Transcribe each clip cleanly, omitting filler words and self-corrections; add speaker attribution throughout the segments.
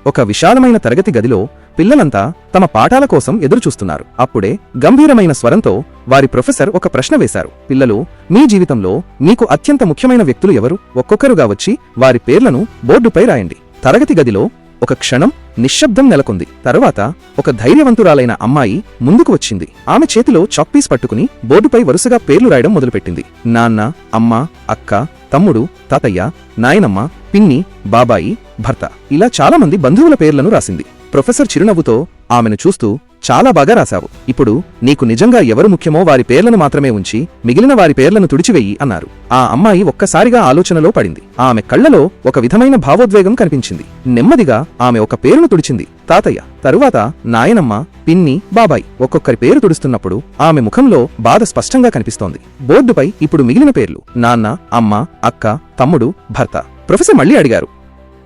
Speaker 1: ఒక విశాలమైన తరగతి గదిలో పిల్లలంతా తమ పాఠాల కోసం ఎదురుచూస్తున్నారు. అప్పుడే గంభీరమైన స్వరంతో వారి ప్రొఫెసర్ ఒక ప్రశ్న వేశారు. పిల్లలు, మీ జీవితంలో మీకు అత్యంత ముఖ్యమైన వ్యక్తులు ఎవరు? ఒక్కొక్కరుగా వచ్చి వారి పేర్లను బోర్డుపై రాయండి. తరగతి గదిలో ఒక క్షణం నిశ్శబ్దం నెలకొంది. తరువాత ఒక ధైర్యవంతురాలైన అమ్మాయి ముందుకు వచ్చింది. ఆమె చేతిలో చాక్పీస్ పట్టుకుని బోర్డుపై వరుసగా పేర్లు రాయడం మొదలుపెట్టింది. నాన్న, అమ్మ, అక్క, తమ్ముడు, తాతయ్య, నాయనమ్మ, పిన్ని, బాబాయి, భర్త, ఇలా చాలా మంది బంధువుల పేర్లను రాసింది. ప్రొఫెసర్ చిరునవ్వుతో ఆమెను చూస్తూ, చాలా బాగా రాశావు. ఇప్పుడు నీకు నిజంగా ఎవరు ముఖ్యమో వారి పేర్లను మాత్రమే ఉంచి మిగిలిన వారి పేర్లను తుడిచివేయి అన్నారు. ఆ అమ్మాయి ఒక్కసారిగా ఆలోచనలో పడింది. ఆమె కళ్లలో ఒక విధమైన భావోద్వేగం కనిపించింది. నెమ్మదిగా ఆమె ఒక పేరును తుడిచింది, తాతయ్య. తరువాత నాయనమ్మ, పిన్ని, బాబాయ్. ఒక్కొక్కరి పేరు తుడుస్తున్నప్పుడు ఆమె ముఖంలో బాధ స్పష్టంగా కనిపిస్తోంది. బోర్డుపై ఇప్పుడు మిగిలిన పేర్లు: నాన్న, అమ్మ, అక్క, తమ్ముడు, భర్త. ప్రొఫెసర్ మళ్లీ అడిగారు,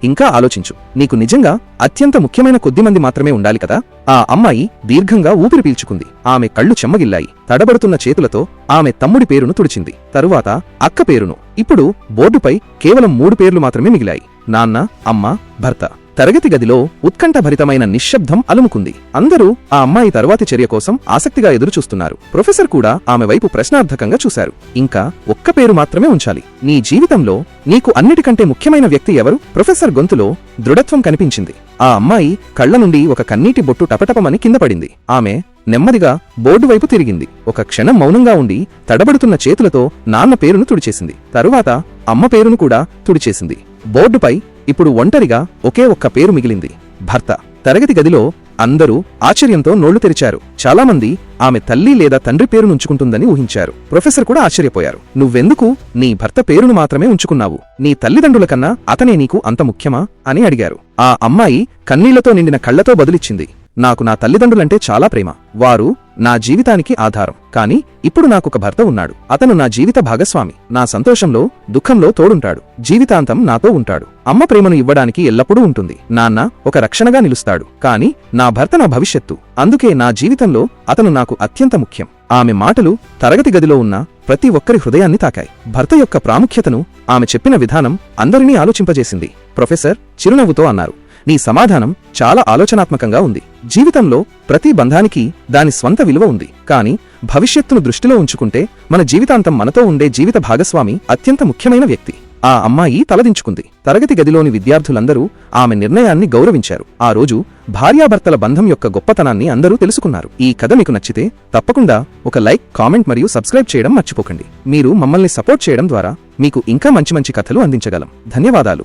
Speaker 1: ఇంకా ఆలోచించు. నీకు నిజంగా అత్యంత ముఖ్యమైన కొద్దిమంది మాత్రమే ఉండాలి కదా? ఆ అమ్మాయి దీర్ఘంగా ఊపిరి పీల్చుకుంది. ఆమె కళ్ళు చెమ్మగిల్లాయి. తడబడుతున్న చేతులతో ఆమె తమ్ముడి పేరును తుడిచింది. తరువాత అక్క పేరును. ఇప్పుడు బోర్డుపై కేవలం 3 పేర్లు మాత్రమే మిగిలాయి: నాన్న, అమ్మ, భర్త. తరగతి గదిలో ఉత్కంఠభరితమైన నిశ్శబ్దం అలుముకుంది. అందరూ ఆ అమ్మాయి తరువాతి చర్య కోసం ఆసక్తిగా ఎదురుచూస్తున్నారు. ప్రొఫెసర్ కూడా ఆమె వైపు ప్రశ్నార్థకంగా చూశారు. ఇంకా ఒక్క పేరు మాత్రమే ఉంచాలి. నీ జీవితంలో నీకు అన్నిటికంటే ముఖ్యమైన వ్యక్తి ఎవరు? ప్రొఫెసర్ గొంతులో దృఢత్వం కనిపించింది. ఆ అమ్మాయి కళ్ల నుండి ఒక కన్నీటి బొట్టు టపటపమని కింద పడింది. ఆమె నెమ్మదిగా బోర్డు వైపు తిరిగింది. ఒక క్షణం మౌనంగా ఉండి తడబడుతున్న చేతులతో నాన్న పేరును తుడిచేసింది. తరువాత అమ్మ పేరును కూడా తుడిచేసింది. బోర్డుపై ఇప్పుడు ఒంటరిగా ఒకే ఒక్క పేరు మిగిలింది: భర్త. తరగతి గదిలో అందరూ ఆశ్చర్యంతో నోళ్లు తెరిచారు. చాలామంది ఆమె తల్లి లేదా తండ్రి పేరునుంచుకుంటుందని ఊహించారు. ప్రొఫెసర్ కూడా ఆశ్చర్యపోయారు. నువ్వెందుకు నీ భర్త పేరును మాత్రమే ఉంచుకున్నావు? నీ తల్లిదండ్రుల కన్నా అతనే నీకు అంత ముఖ్యమా అని అడిగారు. ఆ అమ్మాయి కన్నీళ్లతో నిండిన కళ్లతో బదులిచ్చింది, నాకు నా తల్లిదండ్రులంటే చాలా ప్రేమ. వారు నా జీవితానికి ఆధారం. కానీ ఇప్పుడు నాకొక భర్త ఉన్నాడు. అతను నా జీవిత భాగస్వామి. నా సంతోషంలో, దుఃఖంలో తోడుంటాడు. జీవితాంతం నాతో ఉంటాడు. అమ్మ ప్రేమను ఇవ్వడానికి ఎల్లప్పుడూ ఉంటుంది. నాన్న ఒక రక్షణగా నిలుస్తాడు. కానీ నా భర్త నా భవిష్యత్తు. అందుకే నా జీవితంలో అతను నాకు అత్యంత ముఖ్యం. ఆమె మాటలు తరగతి గదిలో ఉన్న ప్రతి ఒక్కరి హృదయాన్ని తాకాయి. భర్త యొక్క ప్రాముఖ్యతను ఆమె చెప్పిన విధానం అందరినీ ఆలోచింపజేసింది. ప్రొఫెసర్ చిరునవ్వుతో అన్నారు, నీ సమాధానం చాలా ఆలోచనాత్మకంగా ఉంది. జీవితంలో ప్రతి బంధానికి దాని స్వంత విలువ ఉంది. కానీ భవిష్యత్తును దృష్టిలో ఉంచుకుంటే మన జీవితాంతం మనతో ఉండే జీవిత భాగస్వామి అత్యంత ముఖ్యమైన వ్యక్తి. ఆ అమ్మాయి తలదించుకుంది. తరగతి గదిలోని విద్యార్థులందరూ ఆమె నిర్ణయాన్ని గౌరవించారు. ఆ రోజు భార్యాభర్తల బంధం యొక్క గొప్పతనాన్ని అందరూ తెలుసుకున్నారు. ఈ కథ మీకు నచ్చితే తప్పకుండా ఒక లైక్, కామెంట్ మరియు సబ్స్క్రైబ్ చేయడం మర్చిపోకండి. మీరు మమ్మల్ని సపోర్ట్ చేయడం ద్వారా మీకు ఇంకా మంచి మంచి కథలు అందించగలం. ధన్యవాదాలు.